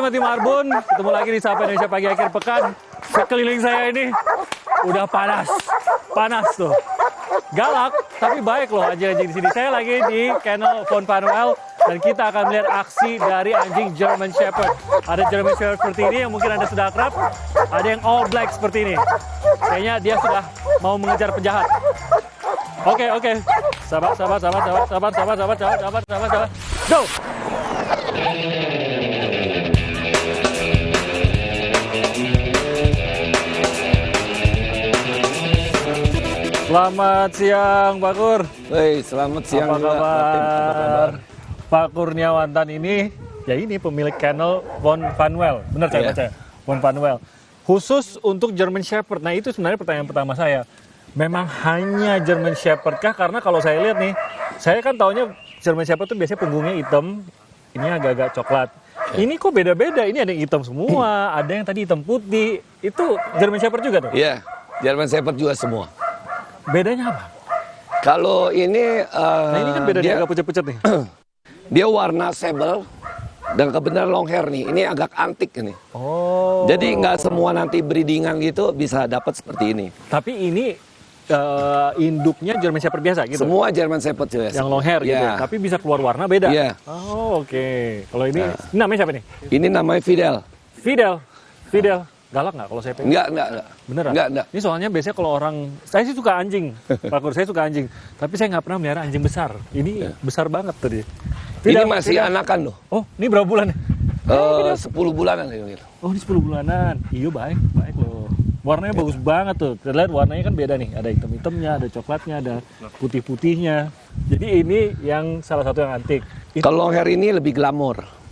Mati Marbun, ketemu lagi di Sapa Indonesia Pagi akhir pekan. Sekeliling saya ini udah panas tuh. Galak, tapi baik loh anjing-anjing di sini. Saya lagi di kennel Von Fanuel dan kita akan melihat aksi dari anjing German Shepherd. Ada German Shepherd seperti ini yang mungkin Anda sudah akrab. Ada yang all black seperti ini. Kayaknya dia sudah mau mengejar penjahat. Oke. Sahabat. Go! Selamat siang, Pak Kur. Hei, selamat siang Apa juga. kabar? Pak Kurniawantan ini, ya ini pemilik kennel Von Fanuel. Benar saya baca, Von Fanuel. Khusus untuk German Shepherd. Nah itu sebenarnya pertanyaan pertama saya. Memang hanya German Shepherd kah? Karena kalau saya lihat nih, saya kan taunya German Shepherd itu biasanya punggungnya hitam, ini agak-agak coklat. Ini kok beda-beda, ini ada yang hitam semua, ada yang tadi hitam putih. Itu German Shepherd juga tuh? Iya, German Shepherd juga semua. Bedanya apa? Kalau ini, Nah ini kan beda dia agak pucat-pucat nih. dia warna sable dan kebenaran long hair nih. Ini agak antik ini. Oh. Jadi nggak semua nanti breedingan gitu bisa dapat seperti ini. Tapi ini induknya German Shepherd biasa gitu? Semua German Shepherd juga. Yang long hair gitu ya? Tapi bisa keluar warna beda? Iya. Oh oke. Kalau ini namanya siapa nih? Ini namanya Fidel. Fidel. Galak nggak kalau saya pegang? Enggak. Beneran? Enggak. Ini soalnya biasanya kalau orang, saya sih suka anjing, Pak Kur, saya suka anjing. Tapi saya nggak pernah melihara anjing besar. Ini besar banget tadi. Ini masih anakan loh. Oh, ini berapa bulan ya? 10 bulanan. Oh, ini 10 bulanan. Iya baik loh. Warnanya bagus banget tuh. Terlihat warnanya kan beda nih. Ada hitam-hitamnya, ada coklatnya, ada putih-putihnya. Jadi ini yang salah satu yang antik. Kalau long hair ini lebih glamor.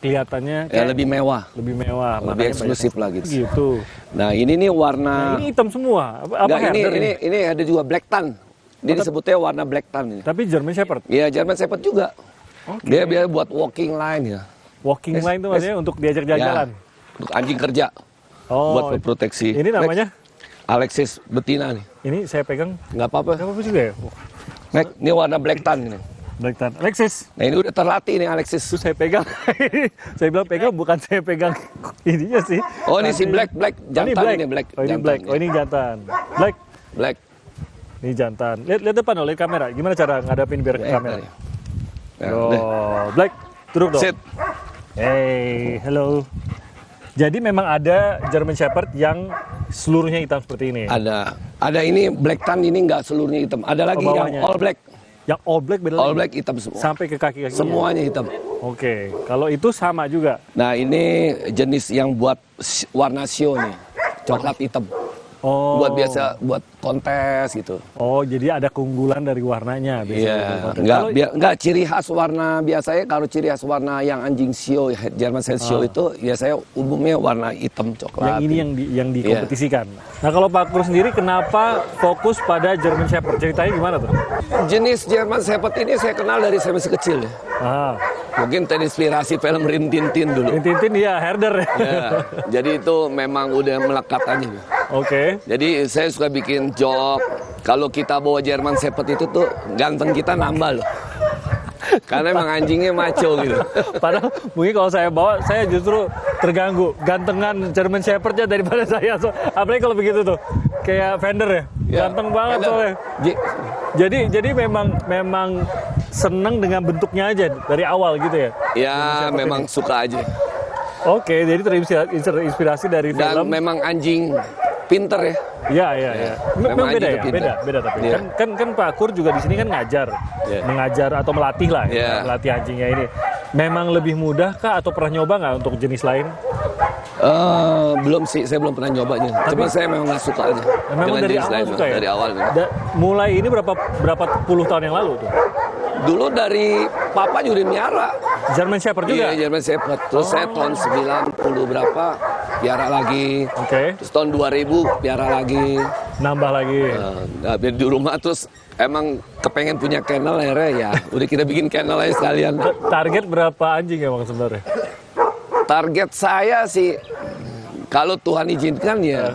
Kelihatannya Ya, lebih mewah. lebih mewah, Lebih eksklusif lah gitu. Gitu. Nah ini nih warna. Nah, ini hitam semua. Apa Enggak, herder ini ada juga black tan. Ini disebutnya warna black tan ini. Tapi German Shepherd. Iya, German Shepherd juga. Oke. Dia biasa buat walking line ya. Walking line itu maksudnya untuk diajak jalan-jalan. Untuk anjing kerja. Oh. Buat proteksi. Ini namanya? Alexis betina nih. Ini saya pegang. Nggak apa-apa. Nggak apa-apa juga ya? Nek, ini warna black tan ini. Black tan. Alexis. Nah ini udah terlatih nih Alexis. Itu saya pegang. Saya bilang pegang bukan saya pegang ininya sih. Oh ini si black jantan ini black. Oh ini black. Oh ini jantan. Black. Ini jantan. Lihat depan oleh kamera. Gimana cara ngadapin biar ke kamera? Black. Duduk dong. Sit. Hey, hello. Jadi memang ada German Shepherd yang seluruhnya hitam seperti ini. Ada ini black tan ini nggak seluruhnya hitam. Ada lagi yang all black. Yang all black beda All lagi? black hitam semua. Sampai ke kaki-kaki. Semuanya hitam. Oke. Kalau itu sama juga. Nah ini jenis yang buat warna show nih. Coklat hitam. Oh. Buat biasa, buat kontes gitu. Oh, jadi ada keunggulan dari warnanya biasanya. Iya, enggak ciri khas warna biasanya kalau ciri khas warna yang anjing show, German Shepherd show itu biasanya umumnya warna hitam coklat. Yang ini yang dikompetisikan. Nah, kalau Pak Kur sendiri kenapa fokus pada German Shepherd? Ceritanya gimana tuh? Jenis German Shepherd ini saya kenal dari saya masih kecil ya. Mungkin terinspirasi film Rin Tin Tin dulu. Rin Tin Tin ya, herder ya. Jadi itu memang udah melekat aja. Oke. Jadi saya suka bikin joke kalau kita bawa German Shepherd itu tuh ganteng kita nambah loh. Karena emang anjingnya maco gitu. Padahal mungkin kalau saya bawa, saya justru terganggu gantengan German Shepherd-nya daripada saya. Apalagi kalau begitu tuh, kayak Fender ya, ganteng banget soalnya. Jadi memang seneng dengan bentuknya aja dari awal gitu ya? Ya memang suka aja. Oke, jadi terinspirasi dari film. Dan memang anjing pinter ya. Iya. Memang beda ya, beda tapi kan Pak Kur juga di sini kan mengajar atau melatih lah, melatih anjingnya ini. Memang lebih mudah kah atau pernah nyoba nggak untuk jenis lain? Belum sih, saya belum pernah nyobanya. Cuma saya memang nggak suka aja. Memang dari awal suka ya? Dari awal. Mulai ini berapa puluh tahun yang lalu tuh? Dulu dari papa juga miara. German Shepherd juga? Iya, German Shepherd. Terus saya tahun 90 berapa piara lagi. Oke. Terus tahun 2000 piara lagi. Nambah lagi. Di rumah terus emang kepengen punya kennel akhirnya ya. Udah kita bikin kennel aja sekalian. Target berapa anjing emang sebenarnya? Target saya sih kalau Tuhan izinkan ya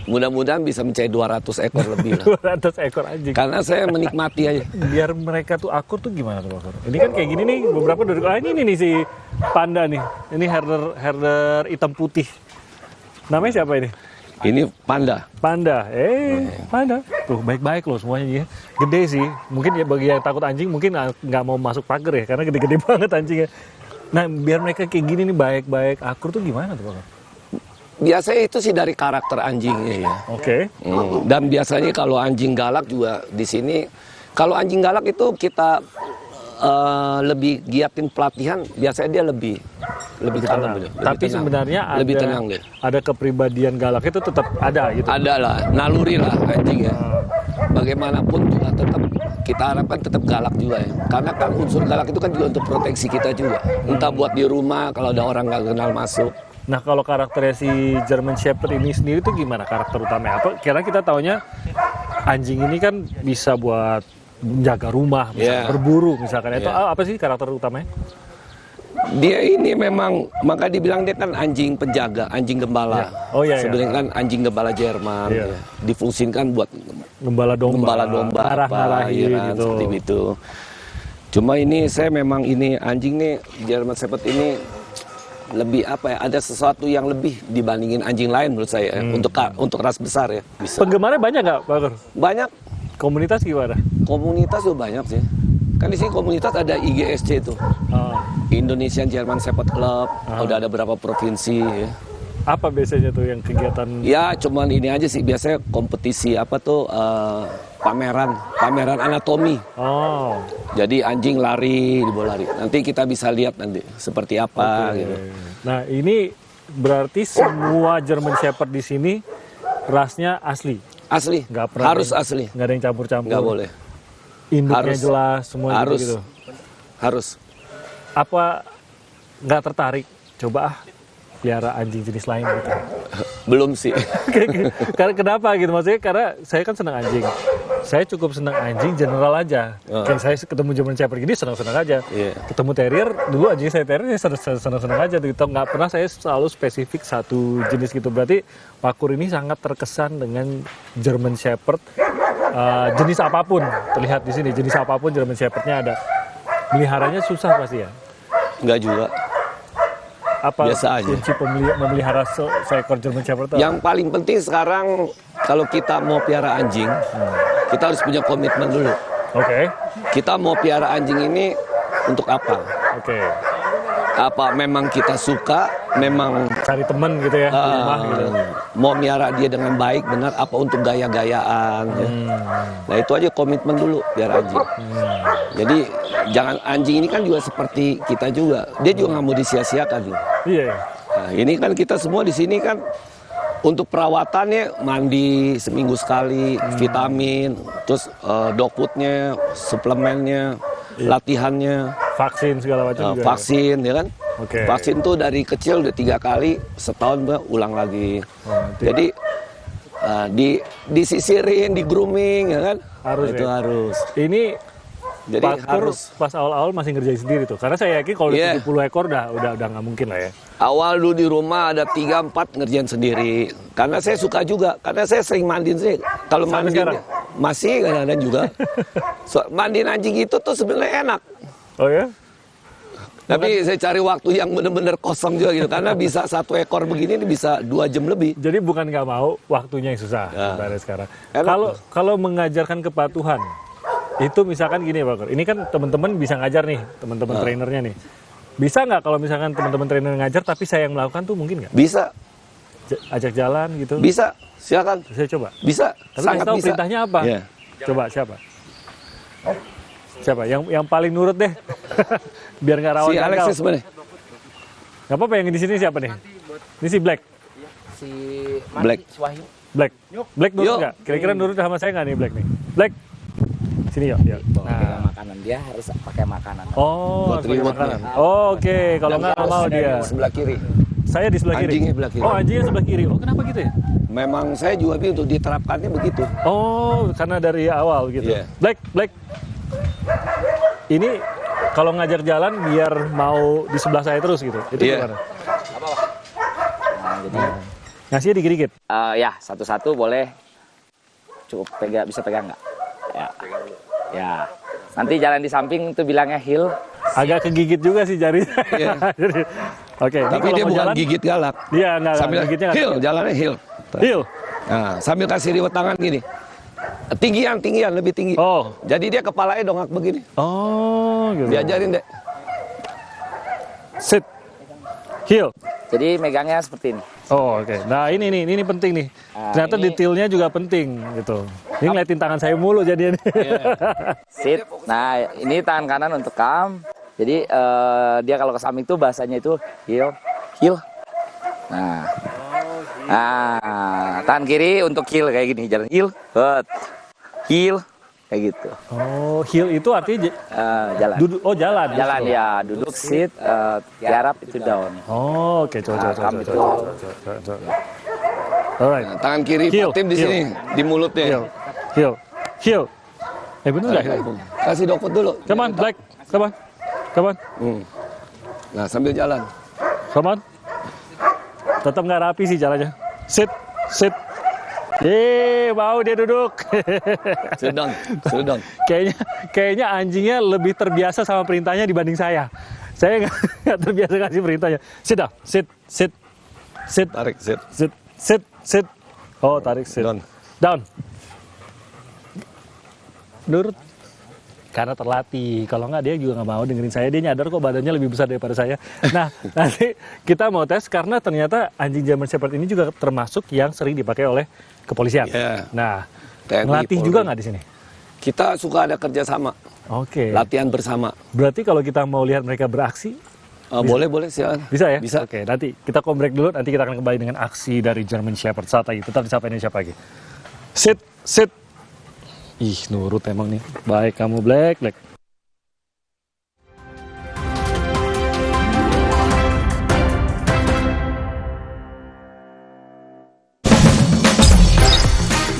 Mudah-mudahan bisa mencapai 200 ekor lebih lah. 200 ekor anjing. Karena saya menikmati aja. Biar mereka tuh akur tuh gimana tuh Pak? Ini kan kayak gini nih, beberapa duduk. Ini nih si panda nih. Ini herder hitam putih. Namanya siapa ini? Ini panda. Panda. Panda. Tuh baik-baik loh semuanya ya. Gede sih. Mungkin ya bagi yang takut anjing mungkin nggak mau masuk pagar ya, karena gede-gede banget anjingnya. Nah, biar mereka kayak gini nih baik-baik akur tuh gimana tuh Pak? Biasanya itu sih dari karakter anjingnya ya. Oke. Dan biasanya kalau anjing galak juga di sini, kalau anjing galak itu kita lebih giatin pelatihan, biasanya dia lebih kalem. Tapi tenang. sebenarnya lebih tenang dia. ada kepribadian galak itu tetap ada gitu. Ada lah, naluri lah anjing ya. Bagaimanapun juga tetap kita harapkan tetap galak juga ya. Karena kan unsur galak itu kan juga untuk proteksi kita juga. Entah buat di rumah kalau ada orang nggak kenal masuk. Nah, kalau karakternya si German Shepherd ini sendiri tuh gimana karakter utamanya? Apa? Karena kita taunya anjing ini kan bisa buat menjaga rumah, bisa berburu misalkan. Itu apa sih karakter utamanya? Dia ini memang, maka dibilang dia kan anjing penjaga, anjing gembala. Sebenarnya kan anjing gembala Jerman. Ya. Difungsikan buat gembala domba, arah-arahin gitu. Seperti itu. Cuma ini saya memang ini anjing nih German Shepherd ini lebih apa ya, ada sesuatu yang lebih dibandingin anjing lain menurut saya untuk ras besar ya. Bisa. Penggemarnya banyak nggak Pak Gur? Banyak. Komunitas gimana? Komunitas tuh banyak sih. Kan di sini komunitas ada IGSC tuh. Indonesian German Shepherd Club. Udah ada berapa provinsi ya. Apa biasanya tuh yang kegiatan? Ya cuman ini aja sih, biasanya kompetisi apa tuh pameran anatomi. Jadi anjing lari, dibawa lari. Nanti kita bisa lihat nanti seperti apa gitu. Nah, ini berarti semua German Shepherd di sini rasnya asli. Asli. Harus asli. Nggak ada yang campur-campur. Nggak boleh. Induknya jelas semua harus, gitu. Harus. Apa nggak tertarik? Coba pelihara anjing jenis lain gitu. Belum sih. Karena kenapa gitu, maksudnya karena saya kan senang anjing. Saya cukup senang anjing general aja. Kayak saya ketemu German Shepherd gini senang-senang aja. Ketemu terrier, dulu anjing saya terrier senang-senang aja gitu. Nggak pernah saya selalu spesifik satu jenis gitu. Berarti Pak Kur ini sangat terkesan dengan German Shepherd jenis apapun. Terlihat di sini jenis apapun German Shepherdnya ada. Meliharanya susah pasti ya? Nggak juga. Apa biasa aja. Kunci memelihara seekor German Shepherd? Yang paling penting sekarang kalau kita mau piara anjing, kita harus punya komitmen dulu. Kita mau piara anjing ini untuk apa? Apa memang kita suka, memang cari teman gitu ya, di rumah gitu. Mau miara dia dengan baik, benar, apa untuk gaya-gayaan ya. Nah itu aja komitmen dulu piara anjing. Jadi jangan, anjing ini kan juga seperti kita juga, dia juga nggak mau disia-siakan. Iya. Nah, ini kan kita semua di sini kan untuk perawatannya mandi seminggu sekali, vitamin, terus dog foodnya, suplemennya, latihannya, vaksin segala macam juga. Vaksin ya kan. Vaksin tuh dari kecil udah 3 kali, setahun ulang lagi. Jadi disisirin, di grooming ya kan. Harus. Ini jadi harus pas awal-awal masih ngerjain sendiri tuh. Karena saya yakin kalau 70 ekor udah nggak mungkin lah ya. Awal dulu di rumah ada 3-4 ngerjain sendiri. Karena saya suka juga, karena saya sering mandiin sih. Kalau mandiin masih kadang-kadang juga. Mandiin anjing itu tuh sebenarnya enak. Oh ya? Tapi saya cari waktu yang benar-benar kosong juga gitu. Karena bisa 1 ekor begini bisa 2 jam lebih. Jadi bukan nggak mau, waktunya yang susah sekarang. Kalau mengajarkan kepatuhan, itu misalkan gini Pak Kur, ini kan teman-teman bisa ngajar nih, teman-teman trainernya nih. Bisa nggak kalau misalkan teman-teman trainer ngajar tapi saya yang melakukan tuh mungkin nggak? Bisa. Ajak jalan gitu? Bisa, silakan. Saya coba? Bisa, tapi sangat tahu bisa. Perintahnya apa? Coba siapa? Siapa? Yang paling nurut deh. Biar nggak rawan gagal. Si Alexis mana? Nggak apa-apa, yang di sini siapa nih? Ini si Black. Si Black. Black nurut nggak? Kira-kira nurut sama saya nggak nih Black nih? Black. Sini yuk. Makanan dia harus pakai makanan. Buat remote-nya. Oke. Kalau nggak mau dia. Sebelah kiri. Saya di sebelah kiri. Anjingnya sebelah kiri. Oh, anjingnya sebelah kiri. Oh, kenapa gitu ya? Memang saya juga untuk diterapkannya begitu. Oh, karena dari awal gitu. Black. Ini kalau ngajak jalan biar mau di sebelah saya terus gitu. Itu gimana? Nah, jadi Ngasihnya dikit-dikit. Ya, satu-satu boleh. Cukup bisa pegang nggak? Ya. Ya. Nanti jalan di samping itu bilangnya heel. Agak kegigit juga sih jari. Iya. Oke. Tapi dia bukan gigit galak. Iya, enggak. Sambil Gigitnya nggak. heel, jalannya heel. Heel. Nah, sambil kasih riwet tangan gini. Tinggian, lebih tinggi. Oh. Jadi dia kepalanya dongak begini. Oh, gitu. Diajarin deh. Sit. Heel. Jadi megangnya seperti ini. Oh, oke. Nah, ini penting nih. Nah, Ternyata ini- detailnya juga penting gitu. Ini ngeliatin tangan saya mulu jadinya. Sit. Nah, ini tangan kanan untuk kam. Jadi dia kalau ke samping itu bahasanya itu heel. Nah. Nah, tangan kiri untuk heel kayak gini, jalan heel, heel kayak gitu. Oh, heel itu artinya Jalan. duduk. Oh, jalan. Jalan justru. ya, duduk sit, tiarap itu down. Oh, oke. Coba. Alright. Nah, tangan kiri Heel, Fatim di heel. sini, di mulutnya. Heel. Bener nggak? Kasih dokut dulu. Come on, Black. Come on. Nah, sambil jalan. Come on. Tetap nggak rapi sih jalannya. Sit. Mau dia duduk. Sedang. Kayaknya anjingnya lebih terbiasa sama perintahnya dibanding saya. Saya nggak terbiasa kasih perintahnya. Sit down. Sit. Tarik, sit. Sit. Oh, tarik sit. Down. Nurut. Karena terlatih. Kalau nggak dia juga nggak mau dengerin saya. Dia nyadar kok badannya lebih besar daripada saya. Nah, nanti kita mau tes karena ternyata anjing German Shepherd ini juga termasuk yang sering dipakai oleh kepolisian. Iya. Nah, TNI, ngelatih Polri. juga nggak di sini? Kita suka ada kerjasama, Oke. latihan bersama. Berarti kalau kita mau lihat mereka beraksi, Boleh silakan. bisa ya? Bisa. Oke, nanti kita kombrek dulu. Nanti kita akan kembali dengan aksi dari German Shepherd. Saat lagi, tetap di Sapa Indonesia Pagi. Sit. Ih, nurut emang nih. Baik, kamu Black.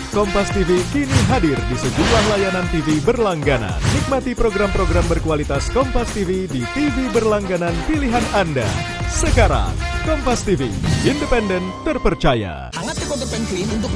Kompas TV kini hadir di sejumlah layanan TV berlangganan. Nikmati program-program berkualitas Kompas TV di TV berlangganan pilihan Anda. Sekarang, Kompas TV, independen, terpercaya. Hangat ke konter pen clean untuk